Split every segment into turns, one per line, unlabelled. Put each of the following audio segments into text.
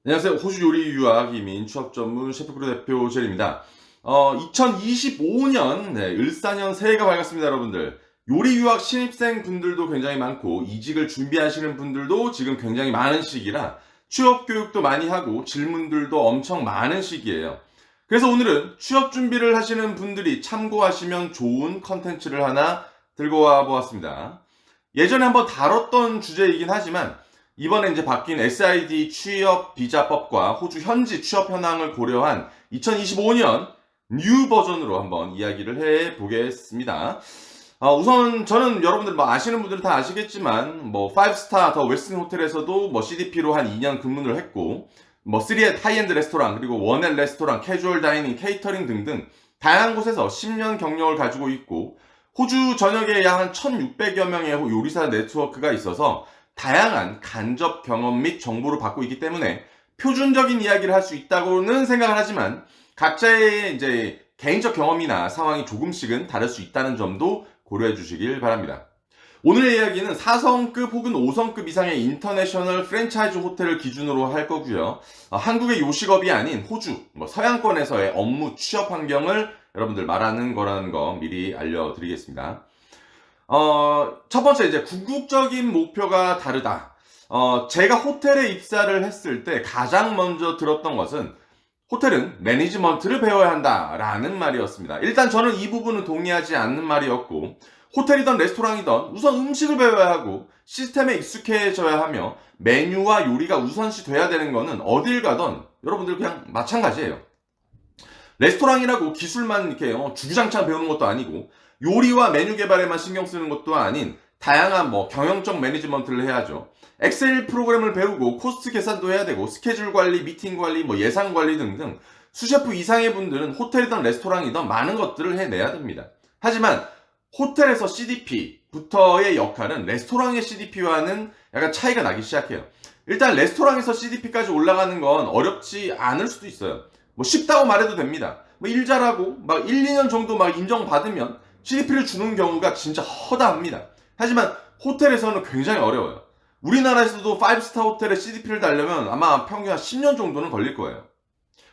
안녕하세요. 호주 요리 유학 이민 취업 전문 셰프크루 대표 젤입니다. 2025년 을사년 새해가 밝았습니다, 여러분들. 요리 유학 신입생 분들도 굉장히 많고 이직을 준비하시는 분들도 지금 굉장히 많은 시기라 취업 교육도 많이 하고 질문들도 엄청 많은 시기예요. 그래서 오늘은 취업 준비를 하시는 분들이 참고하시면 좋은 컨텐츠를 하나 들고 와 보았습니다. 예전에 한번 다뤘던 주제이긴 하지만 이번에 이제 바뀐 SID 취업 비자법과 호주 현지 취업 현황을 고려한 2025년 뉴 버전으로 한번 이야기를 해 보겠습니다. 우선 저는 여러분들 뭐 아시는 분들은 다 아시겠지만 뭐 5스타 더 웨스틴 호텔에서도 뭐 CDP로 한 2년 근무를 했고 뭐 3의 하이엔드 레스토랑 그리고 1의 레스토랑, 캐주얼 다이닝, 케이터링 등등 다양한 곳에서 10년 경력을 가지고 있고 호주 전역에 약 한 1,600여 명의 요리사 네트워크가 있어서 다양한 간접 경험 및 정보를 받고 있기 때문에 표준적인 이야기를 할 수 있다고는 생각을 하지만 각자의 이제 개인적 경험이나 상황이 조금씩은 다를 수 있다는 점도 고려해 주시길 바랍니다. 오늘의 이야기는 4성급 혹은 5성급 이상의 인터내셔널 프랜차이즈 호텔을 기준으로 할 거고요. 한국의 요식업이 아닌 호주, 서양권에서의 업무 취업 환경을 여러분들 말하는 거라는 거 미리 알려드리겠습니다. 첫 번째 이제 궁극적인 목표가 다르다. 제가 호텔에 입사를 했을 때 가장 먼저 들었던 것은 호텔은 매니지먼트를 배워야 한다라는 말이었습니다. 일단 저는 이 부분은 동의하지 않는 말이었고 호텔이든 레스토랑이든 우선 음식을 배워야 하고 시스템에 익숙해져야 하며 메뉴와 요리가 우선시 돼야 되는 거는 어딜 가든 여러분들 그냥 마찬가지예요. 레스토랑이라고 기술만 이렇게 주구장창 배우는 것도 아니고 요리와 메뉴 개발에만 신경 쓰는 것도 아닌 다양한 경영적 매니지먼트를 해야죠. 엑셀 프로그램을 배우고 코스트 계산도 해야 되고 스케줄 관리, 미팅 관리, 예산 관리 등등 수셰프 이상의 분들은 호텔이든 레스토랑이든 많은 것들을 해내야 됩니다. 하지만 호텔에서 CDP부터의 역할은 레스토랑의 CDP와는 약간 차이가 나기 시작해요. 일단 레스토랑에서 CDP까지 올라가는 건 어렵지 않을 수도 있어요. 쉽다고 말해도 됩니다. 일 잘하고 1, 2년 정도 인정받으면 CDP를 주는 경우가 진짜 허다합니다. 하지만 호텔에서는 굉장히 어려워요. 우리나라에서도 5스타 호텔에 CDP를 달려면 아마 평균 한 10년 정도는 걸릴 거예요.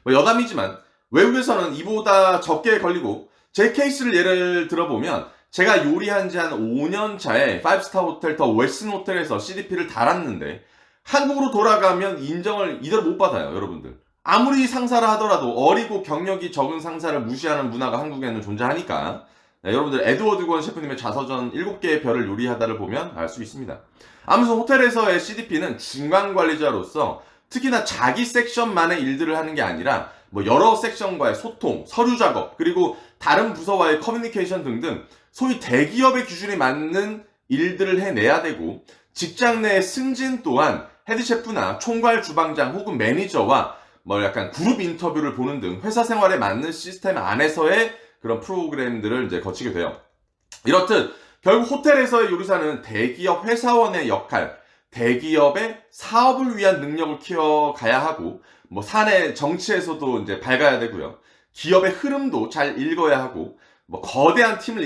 여담이지만 외국에서는 이보다 적게 걸리고 제 케이스를 예를 들어보면 제가 요리한 지 한 5년 차에 5스타 호텔 더 웨스틴 호텔에서 CDP를 달았는데 한국으로 돌아가면 인정을 이대로 못 받아요, 여러분들. 아무리 상사를 하더라도 어리고 경력이 적은 상사를 무시하는 문화가 한국에는 존재하니까 여러분들 에드워드 권 셰프님의 자서전 7개의 별을 요리하다를 보면 알 수 있습니다. 아무튼 호텔에서의 CDP는 중간 관리자로서 특히나 자기 섹션만의 일들을 하는 게 아니라 여러 섹션과의 소통, 서류 작업, 그리고 다른 부서와의 커뮤니케이션 등등 소위 대기업의 기준에 맞는 일들을 해내야 되고 직장 내 승진 또한 헤드셰프나 총괄 주방장 혹은 매니저와 약간 그룹 인터뷰를 보는 등 회사 생활에 맞는 시스템 안에서의 그런 프로그램들을 이제 거치게 돼요. 이렇듯 결국 호텔에서의 요리사는 대기업 회사원의 역할, 대기업의 사업을 위한 능력을 키워가야 하고 사내 정치에서도 이제 밝아야 되고요. 기업의 흐름도 잘 읽어야 하고 거대한 팀을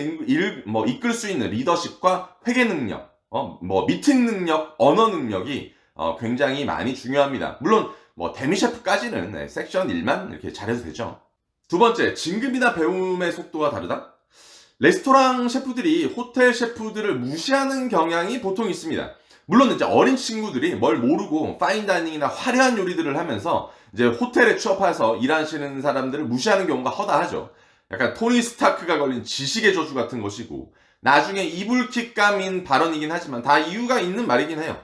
이끌 수 있는 리더십과 회계 능력, 미팅 능력, 언어 능력이 굉장히 많이 중요합니다. 물론 데미 셰프까지는 섹션 1만 이렇게 잘해도 되죠. 두 번째, 진급이나 배움의 속도가 다르다? 레스토랑 셰프들이 호텔 셰프들을 무시하는 경향이 보통 있습니다. 물론 이제 어린 친구들이 뭘 모르고 파인다이닝이나 화려한 요리들을 하면서 이제 호텔에 취업해서 일하시는 사람들을 무시하는 경우가 허다하죠. 약간 토니 스타크가 걸린 지식의 저주 같은 것이고 나중에 이불킥감인 발언이긴 하지만 다 이유가 있는 말이긴 해요.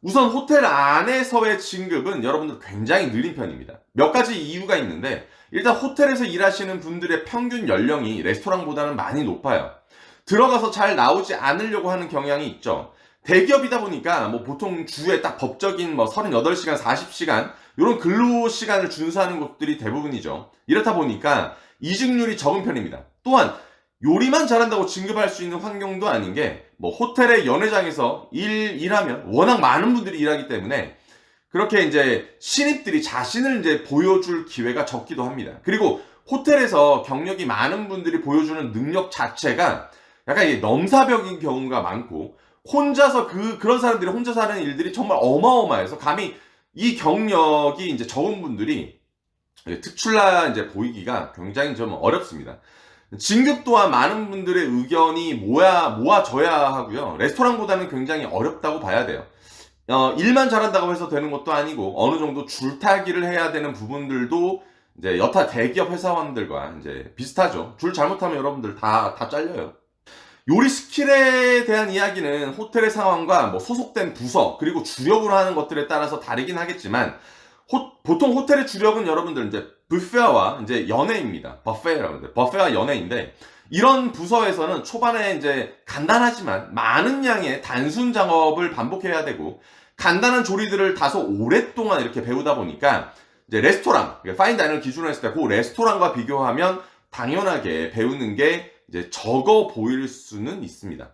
우선 호텔 안에서의 진급은 여러분들 굉장히 느린 편입니다. 몇 가지 이유가 있는데 일단 호텔에서 일하시는 분들의 평균 연령이 레스토랑보다는 많이 높아요. 들어가서 잘 나오지 않으려고 하는 경향이 있죠. 대기업이다 보니까 보통 주에 딱 법적인 38시간, 40시간 이런 근로 시간을 준수하는 곳들이 대부분이죠. 이렇다 보니까 이직률이 적은 편입니다. 또한 요리만 잘한다고 진급할 수 있는 환경도 아닌 게 호텔의 연회장에서 일하면 워낙 많은 분들이 일하기 때문에 그렇게 이제 신입들이 자신을 이제 보여줄 기회가 적기도 합니다. 그리고 호텔에서 경력이 많은 분들이 보여주는 능력 자체가 약간 넘사벽인 경우가 많고 혼자서 그런 사람들이 혼자서 하는 일들이 정말 어마어마해서 감히 이 경력이 이제 적은 분들이 특출나 이제 보이기가 굉장히 좀 어렵습니다. 진급 또한 많은 분들의 의견이 모아져야 하고요. 레스토랑보다는 굉장히 어렵다고 봐야 돼요. 일만 잘한다고 해서 되는 것도 아니고 어느 정도 줄타기를 해야 되는 부분들도 이제 여타 대기업 회사원들과 이제 비슷하죠. 줄 잘못하면 여러분들 다 잘려요. 요리 스킬에 대한 이야기는 호텔의 상황과 뭐 소속된 부서 그리고 주력으로 하는 것들에 따라서 다르긴 하겠지만 보통 호텔의 주력은 여러분들 이제 뷔페와 이제 연회입니다. 버페와 연회인데 이런 부서에서는 초반에 이제 간단하지만 많은 양의 단순 작업을 반복해야 되고 간단한 조리들을 다소 오랫동안 이렇게 배우다 보니까 이제 레스토랑, 파인다이너를 기준으로 했을 때 그 레스토랑과 비교하면 당연하게 배우는 게 이제 적어 보일 수는 있습니다.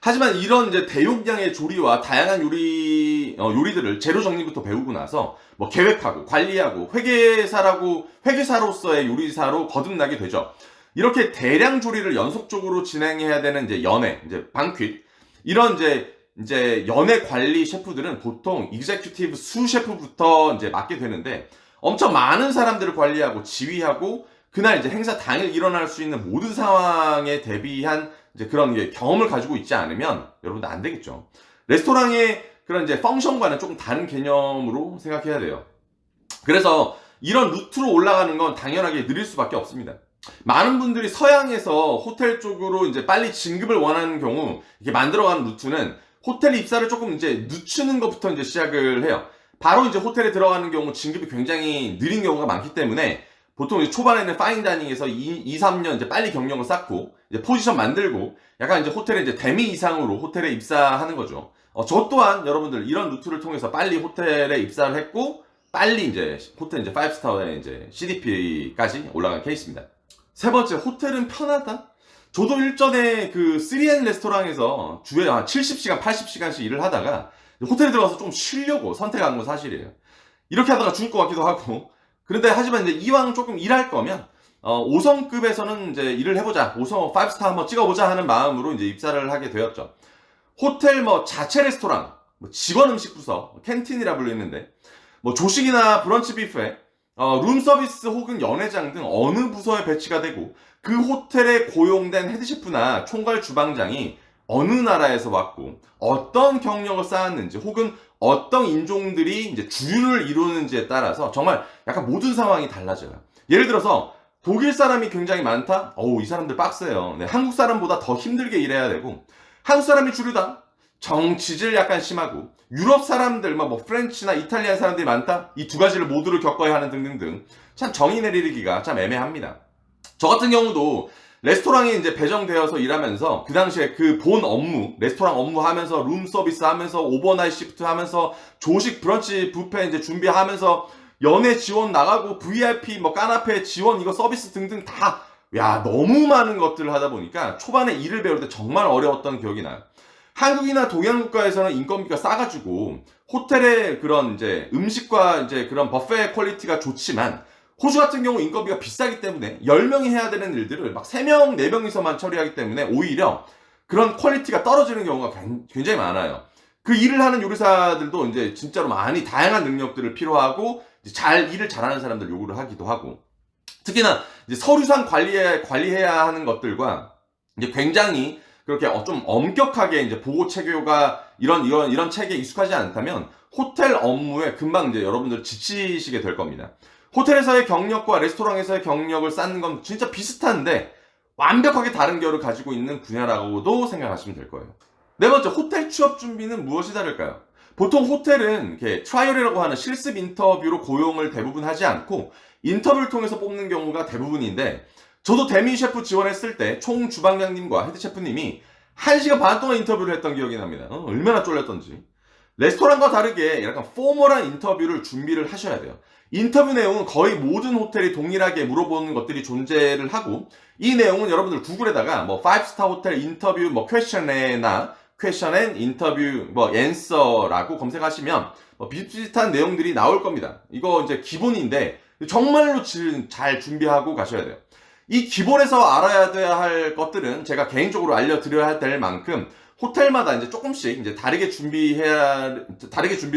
하지만 이런 이제 대용량의 조리와 다양한 요리들을 재료 정리부터 배우고 나서 뭐 계획하고 관리하고 회계사로서의 요리사로 거듭나게 되죠. 이렇게 대량 조리를 연속적으로 진행해야 되는 이제 연회, 이제 방퀴 이런 이제 연회 관리 셰프들은 보통 익제큐티브 수 셰프부터 이제 맡게 되는데 엄청 많은 사람들을 관리하고 지휘하고 그날 이제 행사 당일 일어날 수 있는 모든 상황에 대비한 이제 그런 경험을 가지고 있지 않으면 여러분들 안 되겠죠. 레스토랑의 그런 이제 펑션과는 조금 다른 개념으로 생각해야 돼요. 그래서 이런 루트로 올라가는 건 당연하게 느릴 수밖에 없습니다. 많은 분들이 서양에서 호텔 쪽으로 이제 빨리 진급을 원하는 경우 이렇게 만들어가는 루트는 호텔 입사를 조금 이제 늦추는 것부터 이제 시작을 해요. 바로 이제 호텔에 들어가는 경우 진급이 굉장히 느린 경우가 많기 때문에 보통 이제 초반에는 파인다이닝에서 2, 3년 이제 빨리 경력을 쌓고 이제 포지션 만들고 약간 이제 호텔에 이제 대미 이상으로 호텔에 입사하는 거죠. 저 또한 여러분들 이런 루트를 통해서 빨리 호텔에 입사를 했고 빨리 이제 호텔 이제 5스타의 이제 CDP까지 올라간 케이스입니다. 세 번째, 호텔은 편하다? 저도 일전에 그 3N 레스토랑에서 주에 한 70시간, 80시간씩 일을 하다가 호텔에 들어가서 좀 쉬려고 선택한 건 사실이에요. 이렇게 하다가 죽을 것 같기도 하고. 그런데 하지만 이제 이왕 조금 일할 거면 5성급에서는 이제 일을 해보자. 5성, 5스타 한번 찍어보자 하는 마음으로 이제 입사를 하게 되었죠. 호텔 뭐 자체 레스토랑, 뭐 직원 음식 부서, 캔틴이라 불리는데 뭐 조식이나 브런치 뷔페, 룸 서비스 혹은 연회장 등 어느 부서에 배치가 되고 그 호텔에 고용된 헤드셰프나 총괄 주방장이 어느 나라에서 왔고 어떤 경력을 쌓았는지 혹은 어떤 인종들이 이제 주류를 이루는지에 따라서 정말 약간 모든 상황이 달라져요. 예를 들어서 독일 사람이 굉장히 많다? 이 사람들 빡세요. 네, 한국 사람보다 더 힘들게 일해야 되고 한국 사람이 주류다? 정치질 약간 심하고 유럽 사람들 뭐 프렌치나 이탈리안 사람들이 많다? 이 두 가지를 모두를 겪어야 하는 등등등 참 정의 내리기가 참 애매합니다. 저 같은 경우도 레스토랑에 이제 배정되어서 일하면서 그 당시에 그 본 업무, 레스토랑 업무 하면서 룸 서비스 하면서 오버나잇 시프트 하면서 조식 브런치 뷔페 이제 준비하면서 연애 지원 나가고 VIP 뭐 까나페 지원 이거 서비스 등등 다 너무 많은 것들을 하다 보니까 초반에 일을 배울 때 정말 어려웠던 기억이 나요. 한국이나 동양 국가에서는 인건비가 싸가지고 호텔의 그런 이제 음식과 이제 그런 버페 퀄리티가 좋지만 호주 같은 경우 인건비가 비싸기 때문에 10명이 해야 되는 일들을 막 3명, 4명이서만 처리하기 때문에 오히려 그런 퀄리티가 떨어지는 경우가 굉장히 많아요. 그 일을 하는 요리사들도 이제 진짜로 많이 다양한 능력들을 필요하고 일을 잘하는 사람들 요구를 하기도 하고 특히나 이제 서류상 관리해야 하는 것들과 이제 굉장히 그렇게 좀 엄격하게 이제 보고 체계가 이런 체계에 익숙하지 않다면 호텔 업무에 금방 이제 여러분들 지치시게 될 겁니다. 호텔에서의 경력과 레스토랑에서의 경력을 쌓는 건 진짜 비슷한데 완벽하게 다른 결을 가지고 있는 분야라고도 생각하시면 될 거예요. 네 번째, 호텔 취업 준비는 무엇이 다를까요? 보통 호텔은 이렇게 트라이얼이라고 하는 실습 인터뷰로 고용을 대부분 하지 않고 인터뷰를 통해서 뽑는 경우가 대부분인데 저도 대미 셰프 지원했을 때 총 주방장님과 헤드 셰프님이 1시간 반 동안 인터뷰를 했던 기억이 납니다. 얼마나 쫄렸던지. 레스토랑과 다르게 약간 포멀한 인터뷰를 준비를 하셔야 돼요. 인터뷰 내용은 거의 모든 호텔이 동일하게 물어보는 것들이 존재를 하고 이 내용은 여러분들 구글에다가 뭐 5스타 호텔 인터뷰 뭐 퀘스천이나 퀘스천 앤 인터뷰 뭐 앤서라고 검색하시면 비슷비슷한 내용들이 나올 겁니다. 이거 이제 기본인데 정말로 잘 준비하고 가셔야 돼요. 이 기본에서 알아야 할 것들은 제가 개인적으로 알려드려야 될 만큼 호텔마다 이제 조금씩 이제 다르게 준비를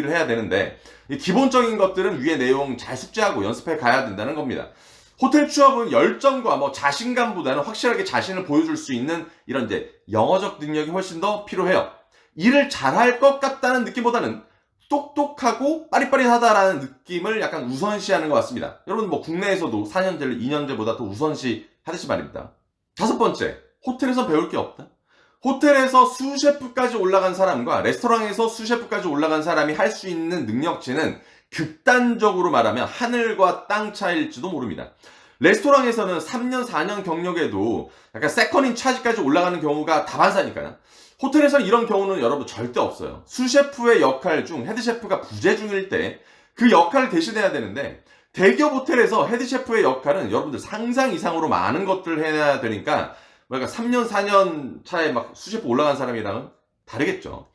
해야 되는데, 이 기본적인 것들은 위의 내용 잘 숙지하고 연습해 가야 된다는 겁니다. 호텔 취업은 열정과 뭐 자신감보다는 확실하게 자신을 보여줄 수 있는 이런 이제 영어적 능력이 훨씬 더 필요해요. 일을 잘할 것 같다는 느낌보다는 똑똑하고 빠릿빠릿하다라는 느낌을 약간 우선시하는 것 같습니다. 여러분 뭐 국내에서도 4년제를 2년제보다 더 우선시 하듯이 말입니다. 다섯 번째, 호텔에서 배울 게 없다. 호텔에서 수셰프까지 올라간 사람과 레스토랑에서 수셰프까지 올라간 사람이 할 수 있는 능력치는 극단적으로 말하면 하늘과 땅 차이일지도 모릅니다. 레스토랑에서는 3년, 4년 경력에도 약간 세컨인 차지까지 올라가는 경우가 다반사니까요. 호텔에서는 이런 경우는 여러분 절대 없어요. 수셰프의 역할 중 헤드셰프가 부재 중일 때 그 역할을 대신해야 되는데, 대기업 호텔에서 헤드셰프의 역할은 여러분들 상상 이상으로 많은 것들을 해야 되니까, 그러니까 3년, 4년 차에 막 수셰프 올라간 사람이랑은 다르겠죠.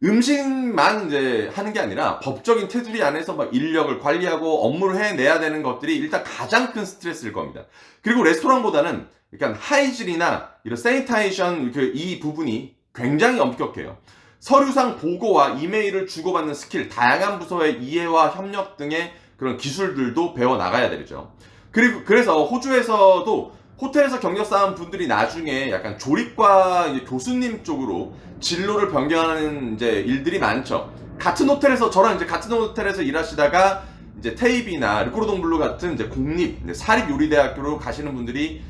음식만 이제 하는 게 아니라 법적인 테두리 안에서 막 인력을 관리하고 업무를 해내야 되는 것들이 일단 가장 큰 스트레스일 겁니다. 그리고 레스토랑보다는 약간 하이질이나 이런 세니테이션 이 부분이 굉장히 엄격해요. 서류상 보고와 이메일을 주고받는 스킬, 다양한 부서의 이해와 협력 등의 그런 기술들도 배워 나가야 되죠. 그리고 그래서 호주에서도 호텔에서 경력 쌓은 분들이 나중에 약간 조리과 이제 교수님 쪽으로 진로를 변경하는 이제 일들이 많죠. 같은 호텔에서 저랑 이제 같은 호텔에서 일하시다가 이제 테이비나 르꼬르동블루 같은 이제 공립 사립 요리대학교로 가시는 분들이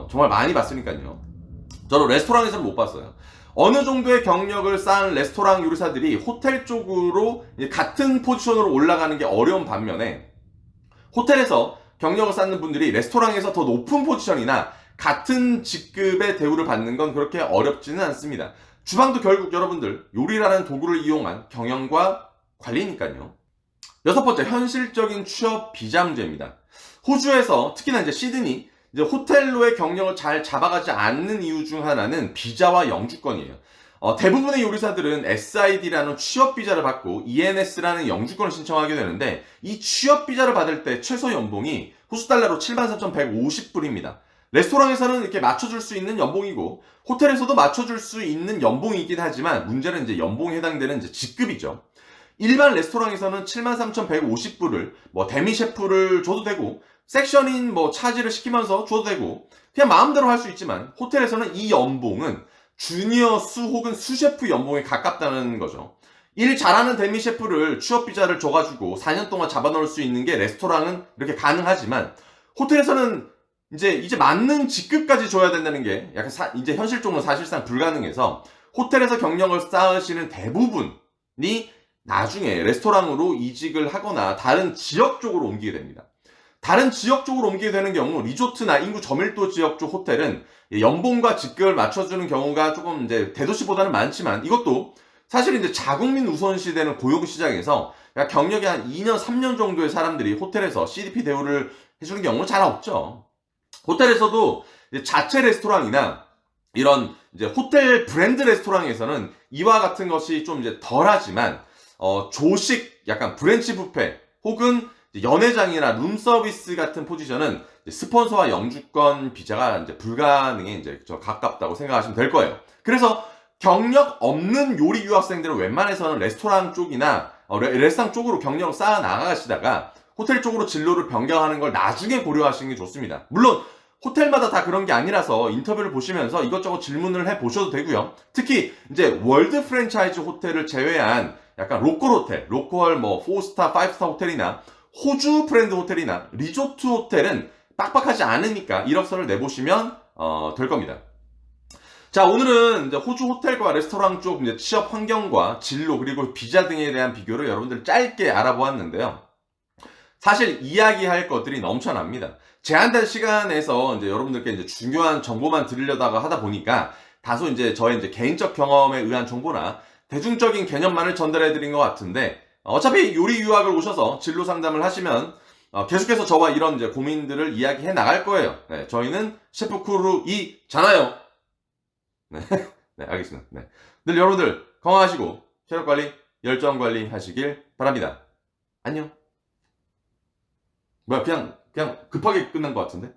정말 많이 봤으니까요. 저는 레스토랑에서는 못 봤어요. 어느 정도의 경력을 쌓은 레스토랑 요리사들이 호텔 쪽으로 같은 포지션으로 올라가는 게 어려운 반면에, 호텔에서 경력을 쌓는 분들이 레스토랑에서 더 높은 포지션이나 같은 직급의 대우를 받는 건 그렇게 어렵지는 않습니다. 주방도 결국 여러분들 요리라는 도구를 이용한 경영과 관리니까요. 여섯 번째, 현실적인 취업 비자 문제입니다. 호주에서 특히나 이제 시드니 이제 호텔로의 경력을 잘 잡아가지 않는 이유 중 하나는 비자와 영주권이에요. 대부분의 요리사들은 SID라는 취업 비자를 받고 ENS라는 영주권을 신청하게 되는데, 이 취업 비자를 받을 때 최소 연봉이 호주 달러로 73,150불입니다. 레스토랑에서는 이렇게 맞춰줄 수 있는 연봉이고 호텔에서도 맞춰줄 수 있는 연봉이긴 하지만, 문제는 이제 연봉에 해당되는 이제 직급이죠. 일반 레스토랑에서는 73,150불을 뭐 데미 셰프를 줘도 되고 섹션인 뭐 차지를 시키면서 줘도 되고 그냥 마음대로 할 수 있지만, 호텔에서는 이 연봉은 주니어 수 혹은 수셰프 연봉에 가깝다는 거죠. 일 잘하는 데미 셰프를 취업 비자를 줘가지고 4년 동안 잡아놓을 수 있는 게 레스토랑은 이렇게 가능하지만, 호텔에서는 이제 맞는 직급까지 줘야 된다는 게 약간 이제 현실적으로 사실상 불가능해서, 호텔에서 경력을 쌓으시는 대부분이 나중에 레스토랑으로 이직을 하거나 다른 지역 쪽으로 옮기게 됩니다. 다른 지역 쪽으로 옮기게 되는 경우, 리조트나 인구 저밀도 지역 쪽 호텔은 연봉과 직급을 맞춰주는 경우가 조금 이제 대도시보다는 많지만, 이것도 사실 이제 자국민 우선시되는 고용시장에서 경력이 한 2년, 3년 정도의 사람들이 호텔에서 CDP 대우를 해주는 경우는 잘 없죠. 호텔에서도 자체 레스토랑이나 이런 이제 호텔 브랜드 레스토랑에서는 이와 같은 것이 좀 이제 덜하지만, 조식, 약간 브랜치 뷔페 혹은 연회장이나 룸서비스 같은 포지션은 스폰서와 영주권 비자가 이제 불가능에 이제 가깝다고 생각하시면 될 거예요. 그래서 경력 없는 요리 유학생들은 웬만해서는 레스토랑 쪽이나 레스토랑 쪽으로 경력을 쌓아 나가시다가 호텔 쪽으로 진로를 변경하는 걸 나중에 고려하시는 게 좋습니다. 물론 호텔마다 다 그런 게 아니라서 인터뷰를 보시면서 이것저것 질문을 해 보셔도 되고요. 특히 이제 월드 프랜차이즈 호텔을 제외한 약간 로컬 호텔, 로컬 뭐 4스타, 5스타 호텔이나 호주 브랜드 호텔이나 리조트 호텔은 빡빡하지 않으니까 이력서를 내보시면 될 겁니다. 자, 오늘은 이제 호주 호텔과 레스토랑 쪽 이제 취업 환경과 진로 그리고 비자 등에 대한 비교를 여러분들 짧게 알아보았는데요. 사실 이야기할 것들이 넘쳐납니다. 제한된 시간에서 이제 여러분들께 이제 중요한 정보만 드리려다가 하다 보니까 다소 이제 저의 이제 개인적 경험에 의한 정보나 대중적인 개념만을 전달해 드린 것 같은데, 어차피 요리 유학을 오셔서 진로 상담을 하시면 계속해서 저와 이런 이제 고민들을 이야기해 나갈 거예요. 네, 저희는 셰프 크루이잖아요. 네, 네, 알겠습니다. 네. 늘 여러분들 건강하시고 체력 관리, 열정 관리 하시길 바랍니다. 안녕. 뭐야, 그냥 급하게 끝난 것 같은데?